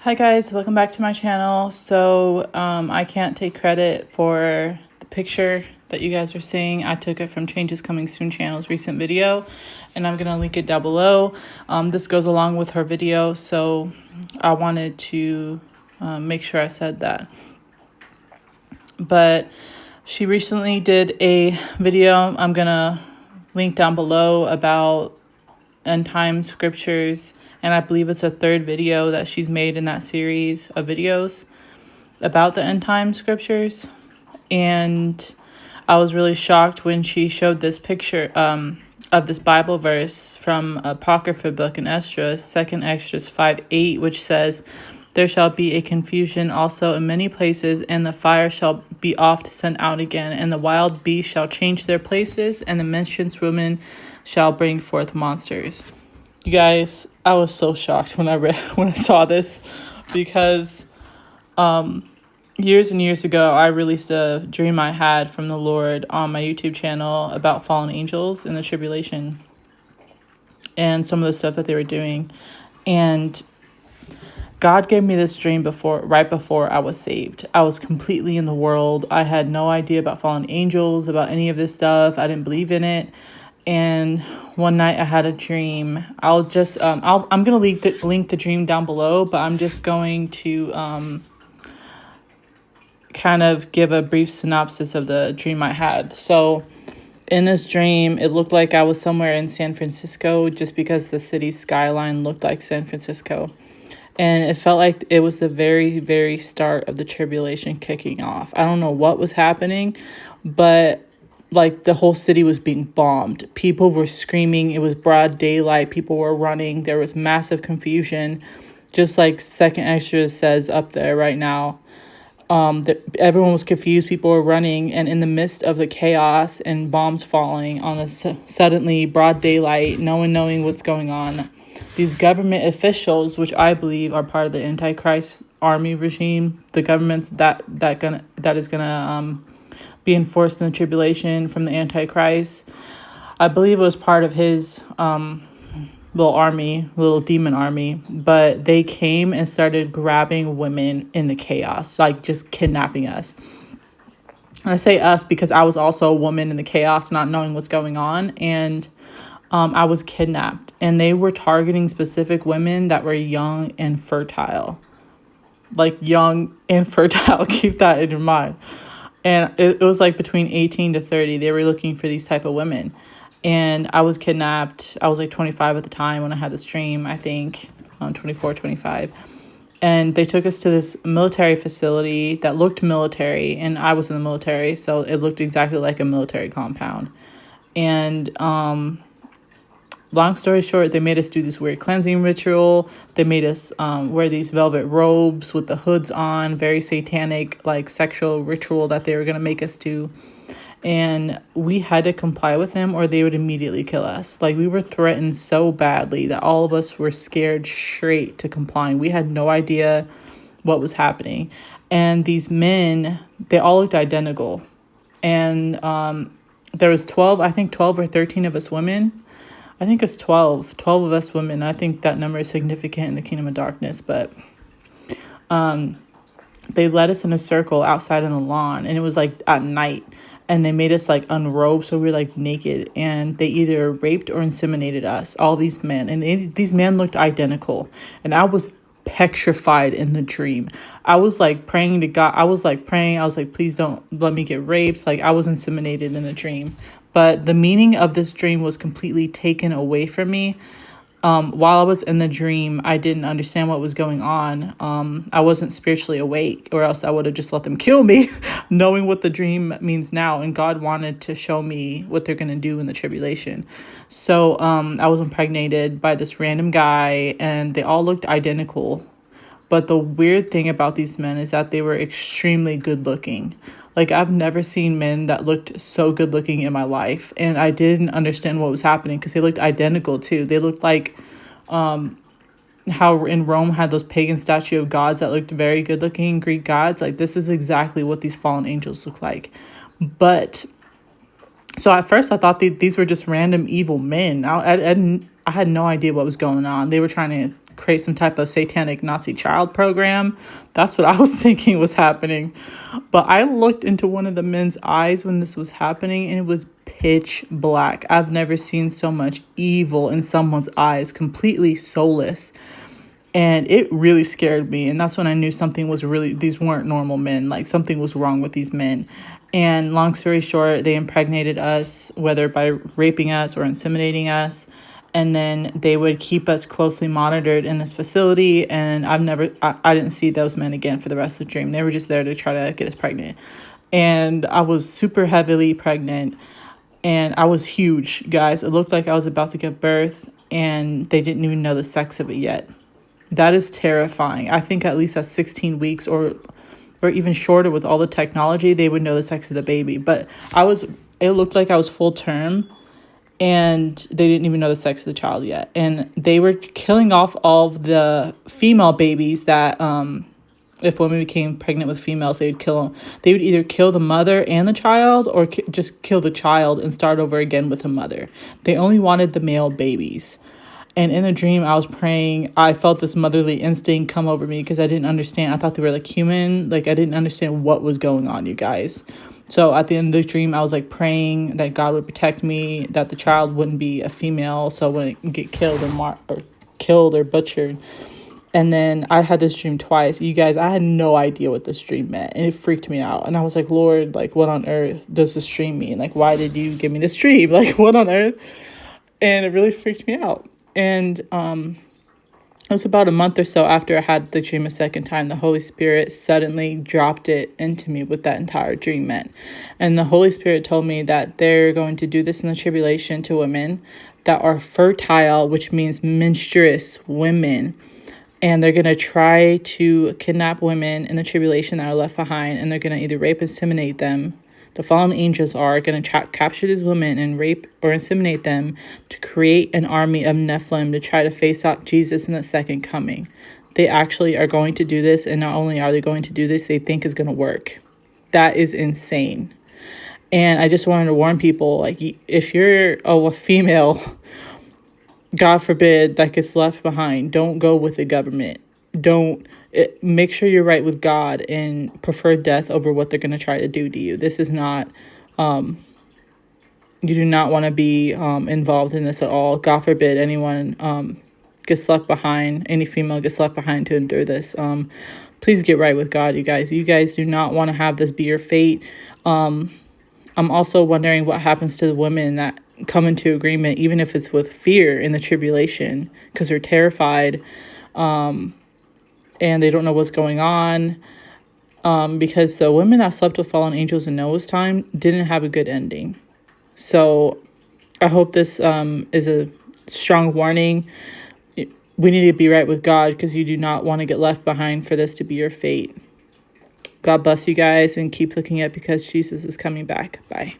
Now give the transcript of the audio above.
Hi guys, welcome back to my channel. I can't take credit for the picture that you guys are seeing. I took it from Changes Coming Soon channel's recent video, and I'm gonna link it down below. This goes along with her video, so I wanted to make sure I said that. But she recently did a video, I'm gonna link down below, about end time scriptures, and I believe it's a third video that she's made in that series of videos about the end time scriptures. And I was really shocked when she showed this picture of this Bible verse from Apocrypha book in Esdras, 2nd Esdras 5:8, which says, "There shall be a confusion also in many places, and the fire shall be oft sent out again, and the wild beasts shall change their places, and the menstruous women shall bring forth monsters." You guys, I was so shocked when I saw this, because years and years ago, I released a dream I had from the Lord on my YouTube channel about fallen angels in the tribulation and some of the stuff that they were doing. And God gave me this dream right before I was saved. I was completely in the world. I had no idea about fallen angels, about any of this stuff. I didn't believe in it. And one night I had a dream. I'm gonna link the dream down below, but I'm just going to kind of give a brief synopsis of the dream I had. So in this dream, it looked like I was somewhere in San Francisco, just because the city skyline looked like San Francisco. And it felt like it was the very, very start of the tribulation kicking off. I don't know what was happening, but like the whole city was being bombed. People were screaming. It was broad daylight. People were running. There was massive confusion, just like 2nd Extra says up there right now. Everyone was confused. People were running, and in the midst of the chaos and bombs falling on a suddenly broad daylight, no one knowing what's going on, these government officials, which I believe are part of the Antichrist army regime, the government that is gonna be enforced in the tribulation from the Antichrist. I believe it was part of his little demon army, but they came and started grabbing women in the chaos, like just kidnapping us. And I say us because I was also a woman in the chaos, not knowing what's going on, and I was kidnapped, and they were targeting specific women that were young and fertile. Like young and fertile, keep that in your mind. And it was like between 18 to 30. They were looking for these type of women. And I was kidnapped. I was like 25 at the time when I had this dream, I think, 24, 25. And they took us to this military facility that looked military. And I was in the military, so it looked exactly like a military compound. And long story short, they made us do this weird cleansing ritual. They made us wear these velvet robes with the hoods on, very satanic, like sexual ritual that they were going to make us do. And we had to comply with them or they would immediately kill us. Like, we were threatened so badly that all of us were scared straight to complying. We had no idea what was happening. And these men, they all looked identical. And there was 12 or 13 of us women. I think it's 12 of us women. I think that number is significant in the kingdom of darkness. But they led us in a circle outside on the lawn, and it was like at night, and they made us like unrobe, so we were like naked, and they either raped or inseminated us, all these men. And these men looked identical, and I was petrified in the dream. I was like praying to God. I was like, please don't let me get raped. Like, I was inseminated in the dream. But the meaning of this dream was completely taken away from me. While I was in the dream, I didn't understand what was going on. I wasn't spiritually awake, or else I would have just let them kill me, knowing what the dream means now. And God wanted to show me what they're going to do in the tribulation. So I was impregnated by this random guy, and they all looked identical. But the weird thing about these men is that they were extremely good looking. Like, I've never seen men that looked so good looking in my life. And I didn't understand what was happening because they looked identical too. They looked like how in Rome had those pagan statue of gods that looked very good looking, Greek gods. Like, this is exactly what these fallen angels look like. But so at first I thought these were just random evil men. I had no idea what was going on. They were trying to create some type of satanic Nazi child program. That's what I was thinking was happening. But I looked into one of the men's eyes when this was happening, and it was pitch black. I've never seen so much evil in someone's eyes, completely soulless. And it really scared me. And that's when I knew something was really, these weren't normal men. Like, something was wrong with these men. And long story short, they impregnated us, whether by raping us or inseminating us. And then they would keep us closely monitored in this facility. And I didn't see those men again for the rest of the dream. They were just there to try to get us pregnant. And I was super heavily pregnant. And I was huge, guys. It looked like I was about to give birth. And they didn't even know the sex of it yet. That is terrifying. I think at least at 16 weeks or even shorter with all the technology, they would know the sex of the baby. But it looked like I was full term, and they didn't even know the sex of the child yet. And they were killing off all of the female babies that, if women became pregnant with females, they would kill them. They would either kill the mother and the child, or just kill the child and start over again with the mother. They only wanted the male babies. And in the dream, I was praying. I felt this motherly instinct come over me because I didn't understand. I thought they were like human. Like, I didn't understand what was going on, you guys. So at the end of the dream, I was like praying that God would protect me, that the child wouldn't be a female, so it wouldn't get killed or butchered. And then I had this dream twice. You guys, I had no idea what this dream meant, and it freaked me out. And I was like, Lord, like, what on earth does this dream mean? Like, why did you give me this dream? Like, what on earth? And it really freaked me out. And it was about a month or so after I had the dream a second time, the Holy Spirit suddenly dropped it into me what that entire dream meant. And the Holy Spirit told me that they're going to do this in the tribulation to women that are fertile, which means menstruous women. And they're going to try to kidnap women in the tribulation that are left behind, and they're going to either rape or inseminate them. The fallen angels are going to capture these women and rape or inseminate them to create an army of Nephilim to try to face off Jesus in the second coming. They actually are going to do this, and not only are they going to do this, they think it's going to work. That is insane. And I just wanted to warn people, like, if you're a female, God forbid, that gets left behind, don't go with the government. Make sure you're right with God and prefer death over what they're going to try to do to you. This is not, you do not want to be involved in this at all. God forbid anyone gets left behind, any female gets left behind to endure this. Please get right with God, you guys. You guys do not want to have this be your fate. I'm also wondering what happens to the women that come into agreement, even if it's with fear in the tribulation, because they're terrified. And they don't know what's going on, because the women that slept with fallen angels in Noah's time didn't have a good ending. So I hope this is a strong warning. We need to be right with God, because you do not want to get left behind for this to be your fate. God bless you guys, and keep looking up, because Jesus is coming back. Bye.